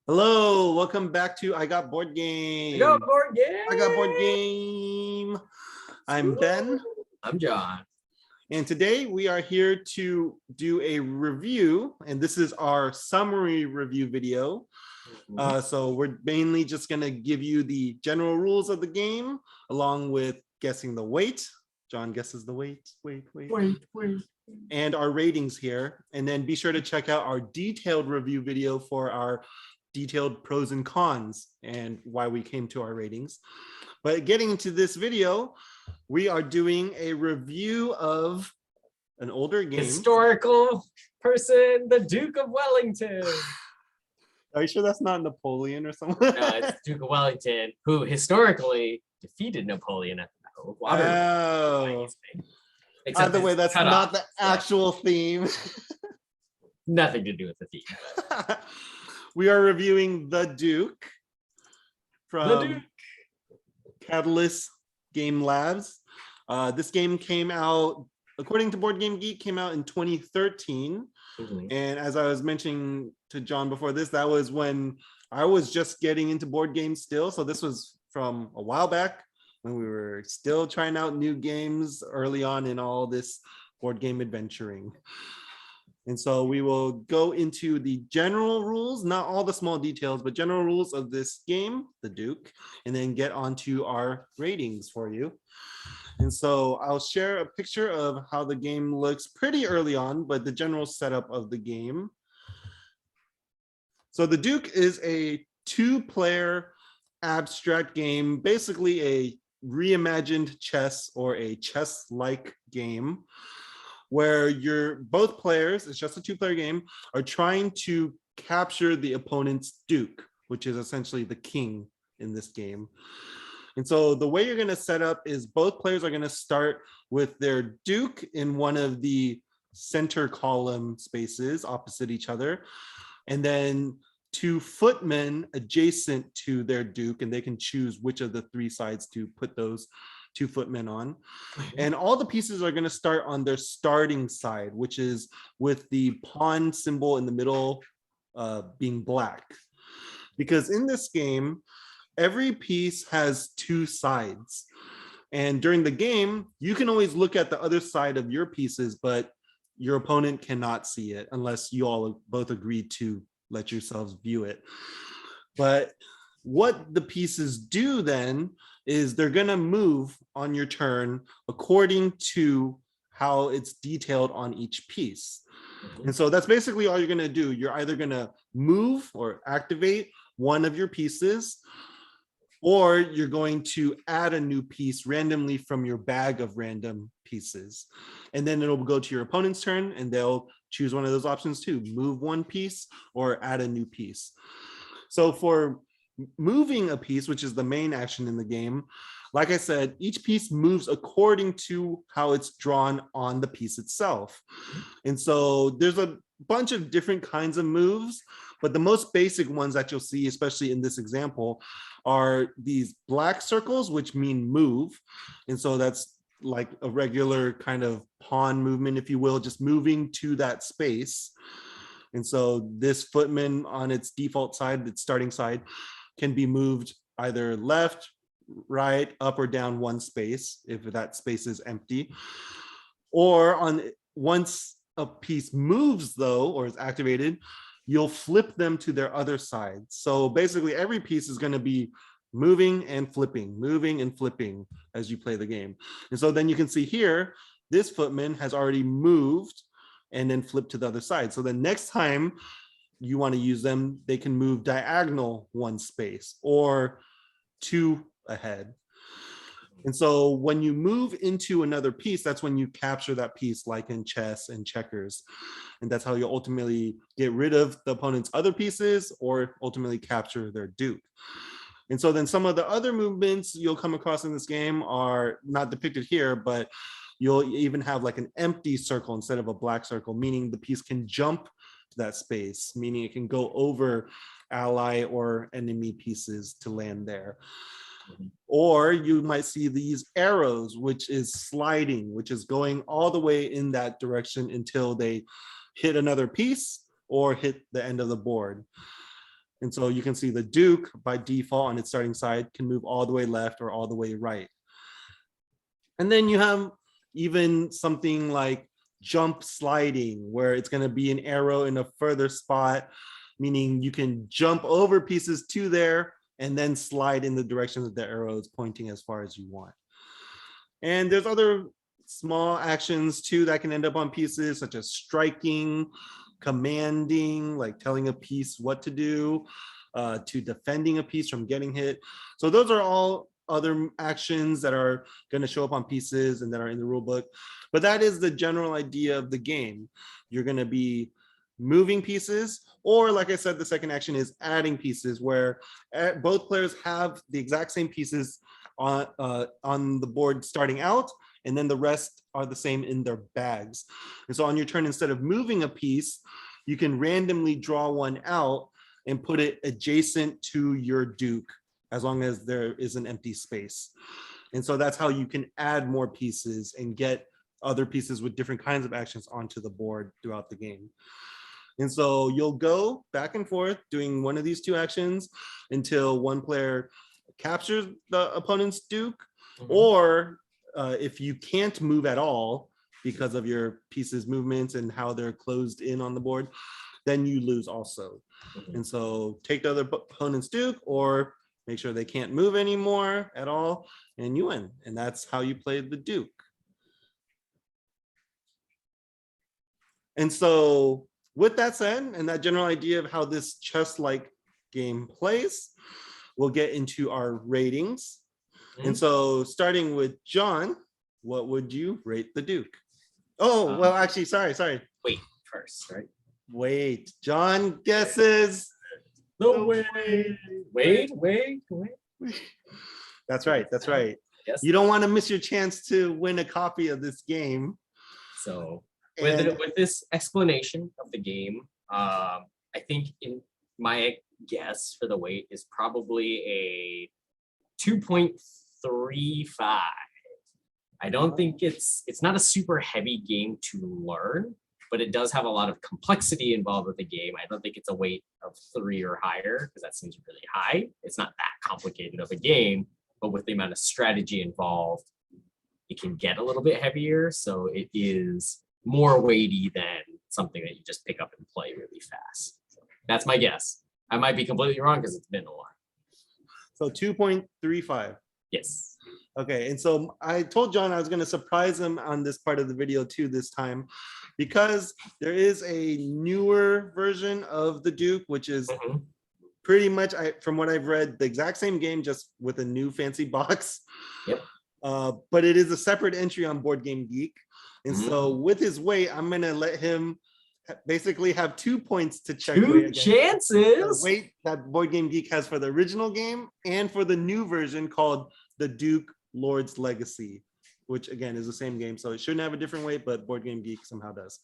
Hello, welcome back to I Got Board I got Game. board game. I Got Board Game. I'm Ben, I'm John. and today we are here to do a review, and this is our summary review video. So we're mainly just going to give you the general rules of the game, along with guessing the weight. John guesses the weight. Wait. And our ratings here. And then be sure to check out our detailed review video for our detailed pros and cons and why we came to our ratings. But getting into this video, we are doing a review of an older game. Historical person, the Duke of Wellington. Are you sure that's not Napoleon or something? No, it's Duke of Wellington, who historically defeated Napoleon at the Battle of Waterloo. Oh. Except By the way, that's not the actual theme. Nothing to do with the theme. We are reviewing The Duke from Catalyst Game Labs. This game came out, according to Board Game Geek, came out in 2013. And as I was mentioning to John before this, that was when I was just getting into board games still. So this was from a while back when we were still trying out new games early on in all this board game adventuring. And so we will go into the general rules, not all the small details, but general rules of this game, The Duke, and then get onto our ratings for you. And so I'll share a picture of how the game looks pretty early on, but the general setup of the game. So The Duke is a two-player abstract game, basically a reimagined chess or a chess-like game, where both players, it's just a two-player game, are trying to capture the opponent's duke, which is essentially the king in this game. And so the way you're going to set up is both players are going to start with their duke in one of the center column spaces opposite each other, and then two footmen adjacent to their duke, and they can choose which of the three sides to put those two footmen on. And all the pieces are going to start on their starting side, which is with the pawn symbol in the middle being black. Because in this game, every piece has two sides. And during the game, you can always look at the other side of your pieces, but your opponent cannot see it unless you all both agree to let yourselves view it. But what the pieces do then is they're going to move on your turn according to how it's detailed on each piece. And so that's basically all you're going to do. You're either going to move or activate one of your pieces, or you're going to add a new piece randomly from your bag of random pieces. And then it'll go to your opponent's turn, and they'll choose one of those options too, move one piece or add a new piece. So for moving a piece, which is the main action in the game, like I said, each piece moves according to how it's drawn on the piece itself. And so there's a bunch of different kinds of moves, but the most basic ones that you'll see, especially in this example, are these black circles, which mean move. And so that's like a regular kind of pawn movement, if you will, just moving to that space. And so this footman on its default side, its starting side, can be moved either left, right, up or down one space if that space is empty. Or once a piece moves though, or is activated, you'll flip them to their other side. So basically every piece is going to be moving and flipping as you play the game. And so then you can see here, this footman has already moved and then flipped to the other side. So the next time you want to use them, they can move diagonal one space or two ahead. And so when you move into another piece, that's when you capture that piece, like in chess and checkers. And that's how you ultimately get rid of the opponent's other pieces or ultimately capture their duke. And so then some of the other movements you'll come across in this game are not depicted here, but you'll even have like an empty circle instead of a black circle, meaning the piece can jump to that space, meaning it can go over ally or enemy pieces to land there. Or you might see these arrows, which is sliding, which is going all the way in that direction until they hit another piece or hit the end of the board. And so you can see the Duke by default on its starting side can move all the way left or all the way right. And then you have even something like jump sliding, where it's going to be an arrow in a further spot, meaning you can jump over pieces to there and then slide in the direction that the arrow is pointing as far as you want. And there's other small actions too that can end up on pieces, such as striking, commanding, like telling a piece what to do, to defending a piece from getting hit. So those are all other actions that are going to show up on pieces and that are in the rule book. But that is the general idea of the game. You're going to be moving pieces, or like I said, the second action is adding pieces, where both players have the exact same pieces on the board starting out, and then the rest are the same in their bags. And so on your turn, instead of moving a piece, you can randomly draw one out and put it adjacent to your Duke, as long as there is an empty space. And so that's how you can add more pieces and get other pieces with different kinds of actions onto the board throughout the game. And so you'll go back and forth doing one of these two actions until one player captures the opponent's Duke, or if you can't move at all because of your pieces' movements and how they're closed in on the board, then you lose also. And so take the other opponent's Duke, or make sure they can't move anymore at all, and you win. And that's how you played the Duke. And so with that said, and that general idea of how this chess-like game plays, we'll get into our ratings. And so starting with John, what would you rate the Duke? Oh, well, actually, sorry. Wait first, right? Wait, John guesses. No way. Wait. That's right. Yes. You don't want to miss your chance to win a copy of this game. So And with this explanation of the game, I think in my guess for the weight is probably a 2.35. I don't think it's not a super heavy game to learn, but it does have a lot of complexity involved with the game. I don't think it's a weight of 3 or higher, because that seems really high. It's not that complicated of a game, but with the amount of strategy involved, it can get a little bit heavier. So it is more weighty than something that you just pick up and play really fast. So that's my guess. I might be completely wrong because it's been a while. so 2.35. Yes. Okay, and so I told John I was going to surprise him on this part of the video too this time, because there is a newer version of the Duke, which is pretty much, from what I've read, the exact same game, just with a new fancy box. Yep. But it is a separate entry on Board Game Geek. And so with his weight, I'm going to let him basically have 2 points to check. 2 chances. The weight that Board Game Geek has for the original game and for the new version called the Duke Lord's Legacy, which again is the same game, so it shouldn't have a different weight, but Board Game Geek somehow does.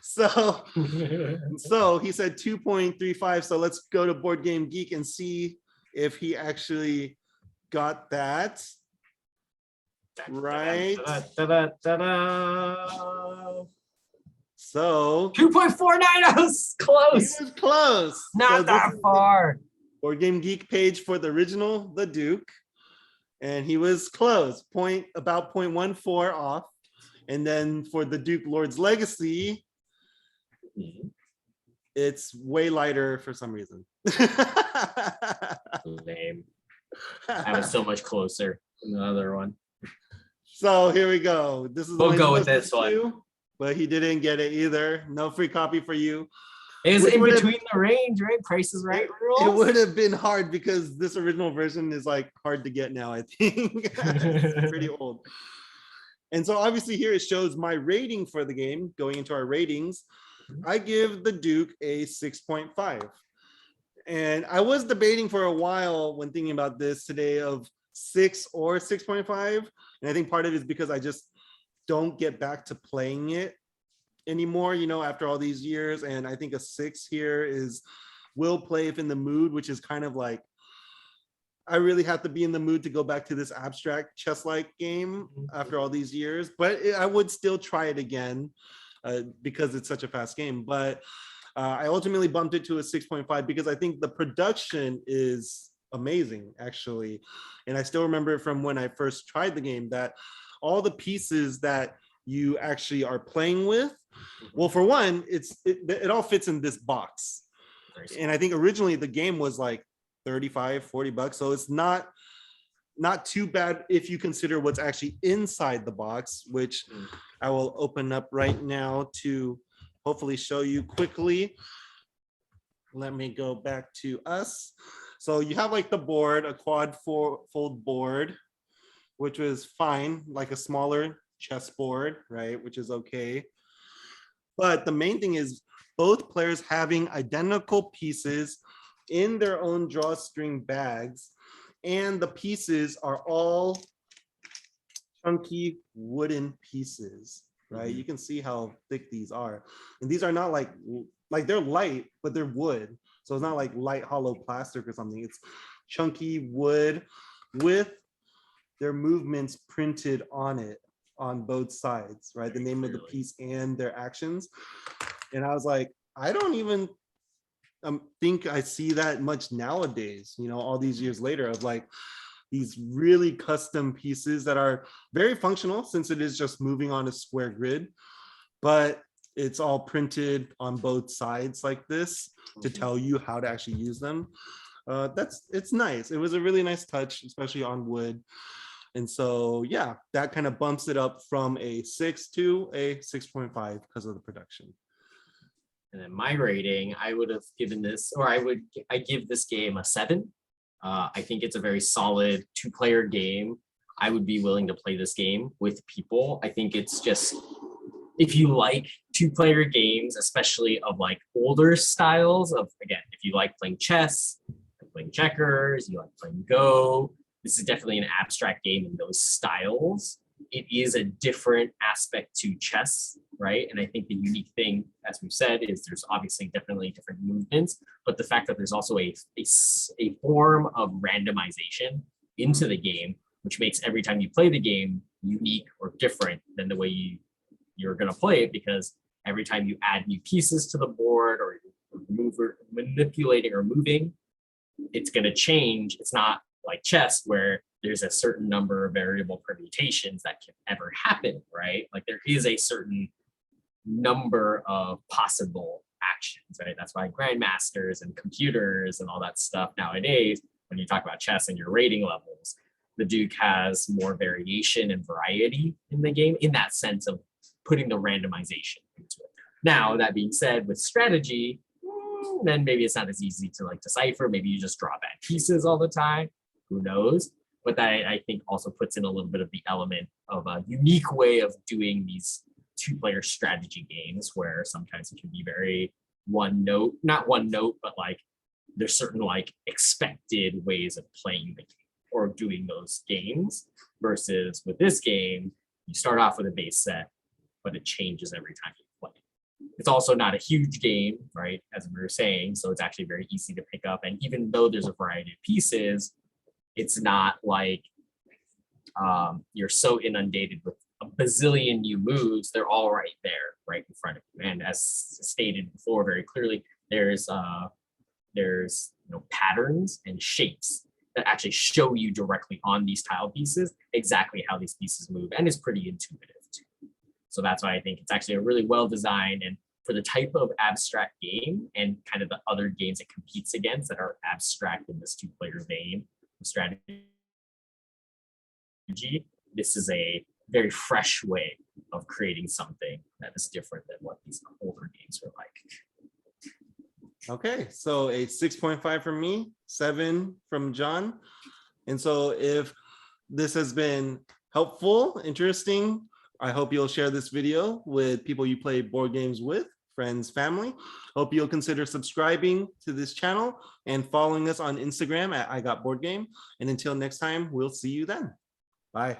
So he said 2.35. So let's go to Board Game Geek and see if he actually got that right. So 2.49. I was close. he was close. Not So that this is far. Board Game Geek page for the original, the Duke, and he was close, about 0.14 off. And then for the Duke Lord's Legacy, it's way lighter for some reason. Lame. I was so much closer than the other one. So here we go. This is the We'll one go you're with this supposed to one. do, but he didn't get it either. No free copy for you. It was Which in would have- between the range, right? Price is Right It rules. would have been hard because this original version is like hard to get now, I think. It's pretty old. And so obviously here it shows my rating for the game. Going into our ratings, I give the Duke a 6.5. And I was debating for a while when thinking about this today of 6 or 6.5. And I think part of it is because I just don't get back to playing it anymore, after all these years. And I think a 6 here will play if in the mood, which is kind of like, I really have to be in the mood to go back to this abstract chess-like game after all these years. But I would still try it again because it's such a fast game. But I ultimately bumped it to a 6.5 because I think the production is amazing, actually. And I still remember it from when I first tried the game, that all the pieces that you actually are playing with, well, for one, it all fits in this box. And I think originally the game was like 35, $40. So it's not too bad if you consider what's actually inside the box, which I will open up right now to hopefully show you quickly. Let me go back to us. So you have like the board, a quad fold board, which was fine, like a smaller chessboard, right? Which is okay. But the main thing is both players having identical pieces in their own drawstring bags, and the pieces are all chunky wooden pieces, right? You can see how thick these are. And these are not like they're light, but they're wood. So it's not like light hollow plastic or something. It's chunky wood with their movements printed on it on both sides, right? The name of the piece and their actions. And I was like, I don't even think I see that much nowadays, you know, all these years later, of like these really custom pieces that are very functional since it is just moving on a square grid, but it's all printed on both sides like this to tell you how to actually use them. It's nice. It was a really nice touch, especially on wood. And so, yeah, that kind of bumps it up from a 6 to a 6.5 because of the production. And then my rating, I would have given this, or I give this game a 7. I think it's a very solid 2-player game. I would be willing to play this game with people. I think it's just, if you like 2-player games, especially of like older styles of, again, if you like playing chess, like playing checkers, you like playing Go, this is definitely an abstract game in those styles. It is a different aspect to chess, right? And I think the unique thing, as we've said, is there's obviously definitely different movements, but the fact that there's also a form of randomization into the game, which makes every time you play the game unique or different than the way you're going to play it, because every time you add new pieces to the board or manipulating or moving, it's going to change. It's not like chess where there's a certain number of variable permutations that can ever happen, right? Like there is a certain number of possible actions, right? That's why grandmasters and computers and all that stuff nowadays, when you talk about chess and your rating levels, the Duke has more variation and variety in the game in that sense of putting the randomization into it. Now, that being said, with strategy, then maybe it's not as easy to like decipher. Maybe you just draw bad pieces all the time. Who knows? But that I think also puts in a little bit of the element of a unique way of doing these 2-player strategy games, where sometimes it can be very not one note, but like there's certain like expected ways of playing the game or doing those games, versus with this game, you start off with a base set, but it changes every time you play. It's also not a huge game, right? As we were saying, so it's actually very easy to pick up. And even though there's a variety of pieces, it's not like you're so inundated with a bazillion new moves. They're all right there, right in front of you. And as stated before very clearly, there's patterns and shapes that actually show you directly on these tile pieces exactly how these pieces move, and is pretty intuitive too. So that's why I think it's actually a really well designed, and for the type of abstract game and kind of the other games it competes against that are abstract in this 2-player vein strategy, this is a very fresh way of creating something that is different than what these older games were like. Okay, so a 6.5 from me, 7 from John. And so if this has been helpful, interesting, I hope you'll share this video with people you play board games with, friends, family. Hope you'll consider subscribing to this channel and following us on Instagram at I Got Board Game. And until next time, we'll see you then. Bye.